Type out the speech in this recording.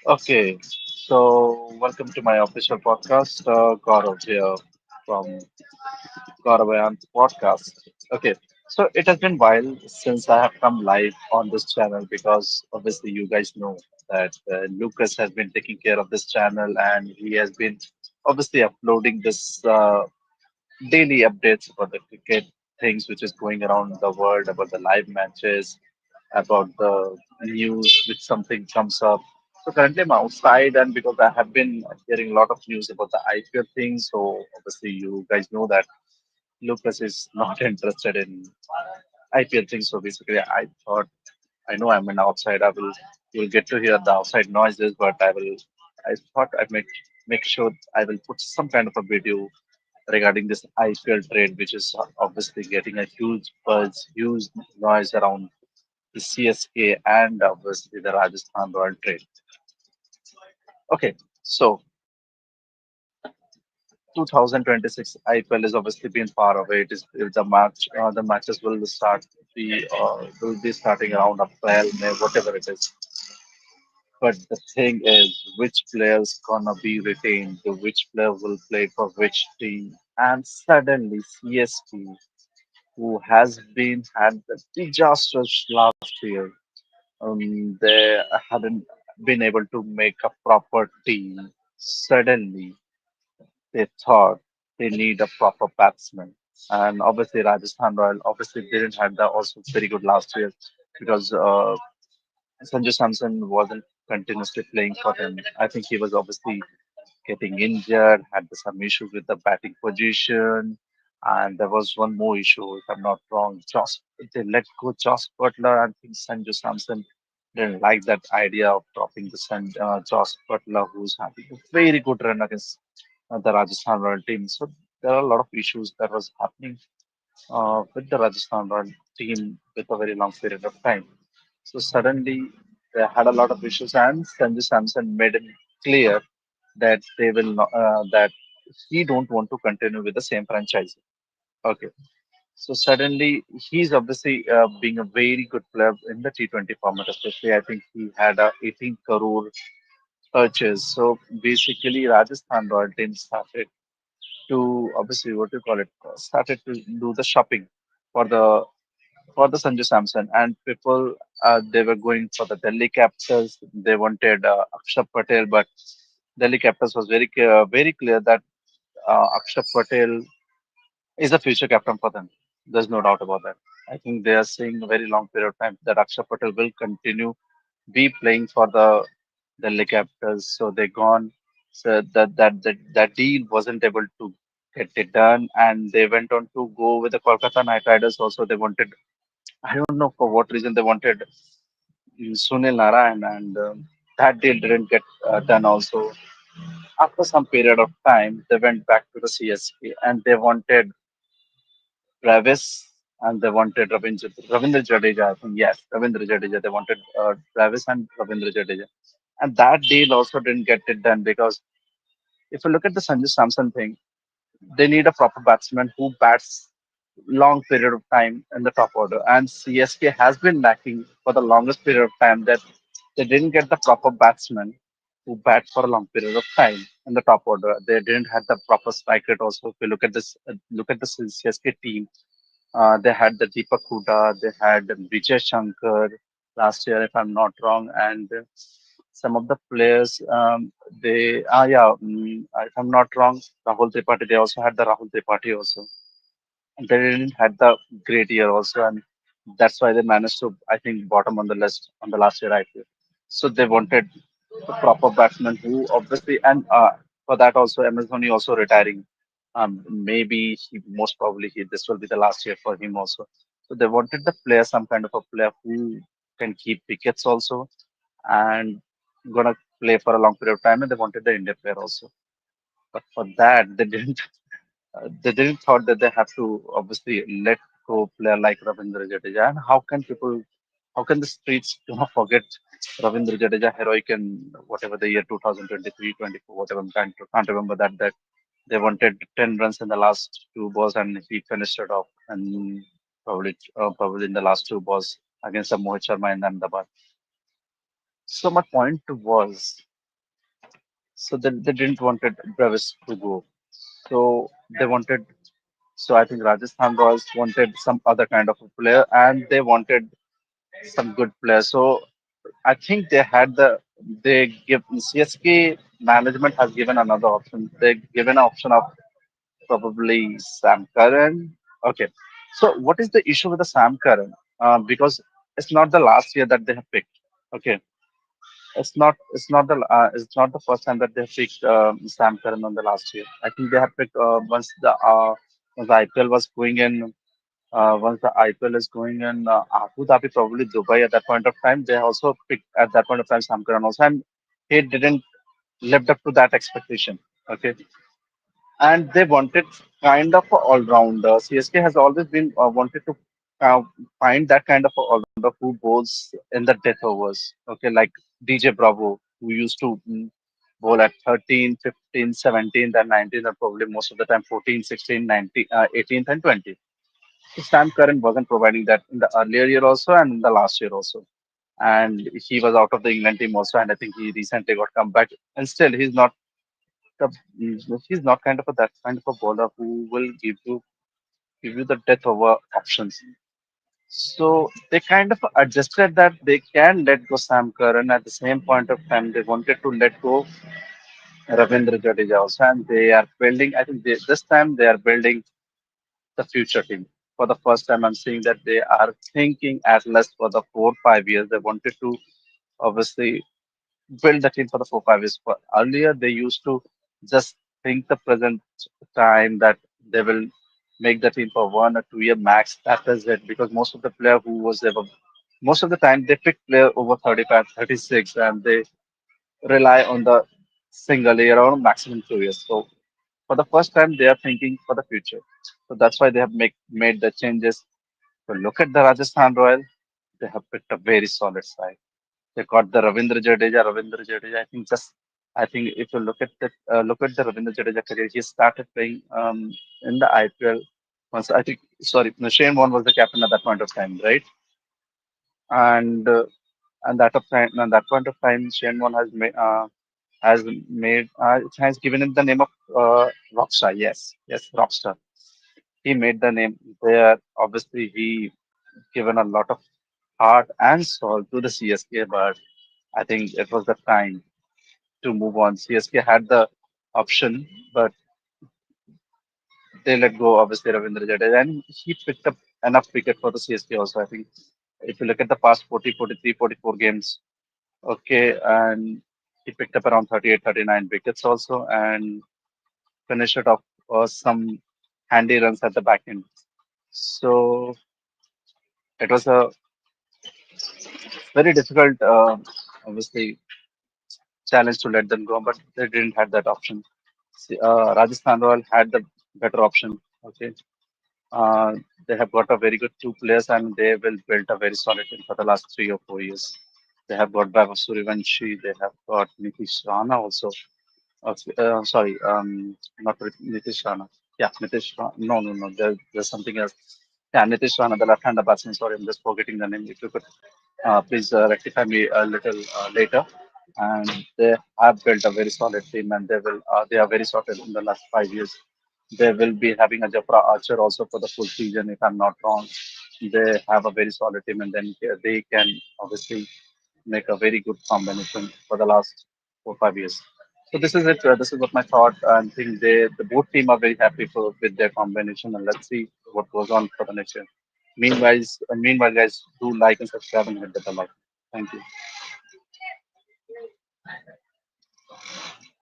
Okay, so welcome to my official podcast, Gaurav here from Gaurav podcast. Okay, so it has been a while since I have come live on this channel because obviously you guys know that Lucas has been taking care of this channel and he has been obviously uploading this daily updates about the cricket things which is going around the world, about the live matches, about the news which something comes up. So currently I'm outside and because I have been hearing a lot of news about the IPL thing, so obviously you guys know that Lucas is not interested in IPL things. So basically I thought I know I'm an outside. I will get to hear the outside noises, but I thought I make sure I will put some kind of a video regarding this IPL trade, which is obviously getting a huge buzz, huge noise around the CSK and obviously the Rajasthan Royal trade. Okay, so 2026 IPL is obviously been far away. It is the matches will be starting around April, May, whatever it is. But the thing is, which players gonna be retained? Which player will play for which team? And suddenly CSK, who has been had the disastrous last year, they hadn't been able to make a proper team. Suddenly, they thought they need a proper batsman. And obviously, Rajasthan Royal obviously didn't have the also very good last year because Sanju Samson wasn't continuously playing for them. I think he was obviously getting injured, had some issues with the batting position, and there was one more issue, if I'm not wrong. They let go Josh Butler. I think Sanju Samson didn't like that idea of dropping Josh Butler, who's having a very good run against the Rajasthan Royal team. So there are a lot of issues that was happening with the Rajasthan Royal team with a very long period of time. So suddenly they had a lot of issues, and Sanju Samson made it clear that they will not, that he don't want to continue with the same franchise. Okay, so suddenly he's obviously being a very good player in the T20 format, especially I think he had a 18 crore purchase. So basically, Rajasthan Royal team started to obviously what do you call it started to do the shopping for the Sanju Samson, and people they were going for the Delhi Capitals. They wanted Akshat Patel, but Delhi Capitals was very clear that Akshat Patel is a future captain for them. There's no doubt about that. I think they are seeing a very long period of time that Akshat Patel will continue be playing for the Delhi Capitals. So they gone. So that deal wasn't able to get it done, and they went on to go with the Kolkata Knight Riders. Also, they wanted. I don't know for what reason they wanted Sunil Narayan, and that deal didn't get done. Also, after some period of time, they went back to the CSK and they wanted Travis and they wanted Ravindra Jadeja. I think yes, Ravindra Jadeja. They wanted Travis and Ravindra Jadeja, and that deal also didn't get it done because if you look at the Sanju Samson thing, they need a proper batsman who bats long period of time in the top order. And CSK has been lacking for the longest period of time that they didn't get the proper batsman who bat for a long period of time in the top order. They didn't have the proper strike rate also. If you look at the CSK team, they had the Deepak Huda, they had Vijay Shankar last year, if I'm not wrong, and some of the players, if I'm not wrong, Rahul Tripathi, they also had the Rahul Tripathi also. They didn't had the great year also, and that's why they managed to, I think, bottom on the list on the last year IPL. So they wanted the proper batsman who obviously, and for that also, MS Dhoni also retiring. Maybe most probably this will be the last year for him also. So they wanted the player, some kind of a player who can keep wickets also, and gonna play for a long period of time. And they wanted the India player also. But for that, they didn't thought that they have to obviously let go player like Ravindra Jadeja. And how can the streets forget Ravindra Jadeja heroic in whatever the year 2023, 24, whatever can't remember that they wanted 10 runs in the last two balls and he finished it off and probably in the last two balls against the Mohit Sharma in Ahmedabad. So my point was, so they didn't wanted Brevis to go. So they wanted, so I think Rajasthan Royals wanted some other kind of a player, and they wanted some good players. So I think they give CSK management has given another option. They given an option of probably Sam Curran. Okay. So what is the issue with the Sam Curran? Because it's not the last year that they have picked. Okay. It's not the first time that they have picked Sam Curran on the last year. I think they have picked once the IPL was going in. Once the IPL is going in Abu Dhabi, probably Dubai at that point of time, they also picked at that point of time Sam Curran also, and he didn't lived up to that expectation. Okay, and they wanted kind of a all-rounder. CSK has always been wanted to uh, find that kind of a all-rounder who bowls in the death overs. Okay, like DJ Bravo, who used to bowl at 13, 15, 17, and 19, and probably most of the time 14, 16, 19, 18th, and 20th. So Sam Curran wasn't providing that in the earlier year also and in the last year also. And he was out of the England team also, and I think he recently got come back. And still, the, he's not kind of that kind of a bowler who will give you the death over options. So they kind of adjusted that they can let go Sam Curran at the same point of time. They wanted to let go Ravindra Jadeja also, and they are building. I think this time they are building the future team. For the first time, I'm seeing that they are thinking at least for the 4 5 years. They wanted to obviously build the team for the 4 5 years. But earlier, they used to just think the present time that they will make the team for 1 or 2 year max. That is it. Because most of the player who was ever, most of the time they pick player over 35, 36, and they rely on the single year or maximum 2 years. So for the first time, they are thinking for the future. So that's why they have made the changes. So look at the Rajasthan Royal. They have picked a very solid side. They got the Ravindra Jadeja. Ravindra Jadeja. I think if you look at the Ravindra Jadeja career, he started playing in the IPL. Once I think, sorry, no, Shane Warne was the captain at that point of time, right? And and that point of time, Shane Warne has given him the name of Rockstar. Yes, yes, Rockstar. He made the name there. Obviously, he given a lot of heart and soul to the CSK, but I think it was the time to move on. CSK had the option, but they let go obviously Ravindra Jadeja, and he picked up enough wicket for the CSK also. I think if you look at the past 40, 43, 44 games, okay, and he picked up around 38, 39 wickets also, and finished it off some handy runs at the back end. So it was a very difficult, obviously, challenge to let them go, but they didn't have that option. Rajasthan Royal had the better option. Okay, uh, they have got a very good two players, and they will build a very solid team for the last 3 or 4 years. They have got Vaibhav Suryavanshi, they have got Nitish Rana also. Sorry, not Nitish Rana. Yeah, Nitish Rana. No, no, no. There's something else. Yeah, Nitish Rana, the left-hander batsman. Sorry, I'm just forgetting the name. If you could please rectify me a little later. And they have built a very solid team, and they are very solid in the last 5 years. They will be having a Jafra Archer also for the full season, if I'm not wrong. They have a very solid team, and then they can obviously make a very good combination for the last 4 5 years. So this is it. This is what my thought. I think the both team are very happy with their combination, and let's see what goes on for the next year. Meanwhile, guys, do like and subscribe and hit the bell icon. Thank you.